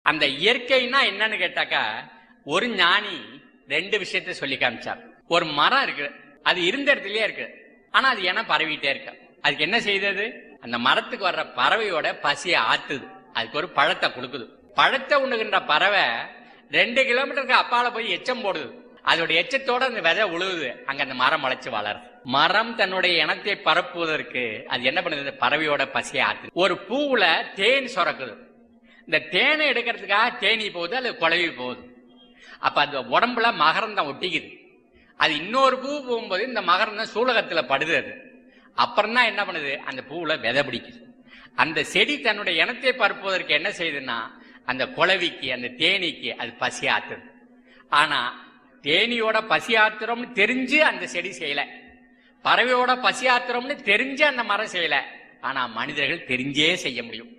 அந்த இயற்கைன்னா என்னன்னு கேட்டாக்கா, ஒரு ஞானி 2 விஷயத்த சொல்லி காமிச்சார். ஒரு மரம் இருக்கு, அது இருந்த இடத்துலயே இருக்கு, ஆனா அது ஏன்னா பரவிட்டே இருக்கு. அதுக்கு என்ன செய்தது? அந்த மரத்துக்கு வர்ற பறவையோட பசியை ஆத்துது, அதுக்கு ஒரு பழத்தை கொடுக்குது. பழத்தை உண்ணுகின்ற பறவை 2 கிலோமீட்டருக்கு அப்பால போய் எச்சம் போடுது, அதோட எச்சத்தோட அந்த விதை உழுவுது, அங்க அந்த மரம் முளைச்சு வளருது. மரம் தன்னுடைய இனத்தை பரப்புவதற்கு அது என்ன பண்ணுது? பறவையோட பசியை ஆத்துது. ஒரு பூவுல தேன் சுரக்குது, இந்த தேனை எடுக்கிறதுக்காக தேனி போகுது, அது குழவி போகுது. அப்ப அந்த உடம்புல மகரந்தம் ஒட்டிக்குது. அது இன்னொரு பூ போகும்போது இந்த மகரந்தம் சூலகத்துல படுது. அது அப்புறம் தான் என்ன பண்ணுது? அந்த பூவுல விதை பிடிக்குது. அந்த செடி தன்னுடைய இனத்தை பரப்புவதற்கு என்ன செய்யுதுன்னா, அந்த குழவிக்கு அந்த தேனீக்கு அது பசி ஆத்துது. ஆனா தேனியோட பசி ஆத்துறோம்னு தெரிஞ்சு அந்த செடி செய்யல, பறவையோட பசி ஆத்துறோம்னு தெரிஞ்சு அந்த மரம் செய்யல. ஆனா மனிதர்கள் தெரிஞ்சே செய்ய முடியும்.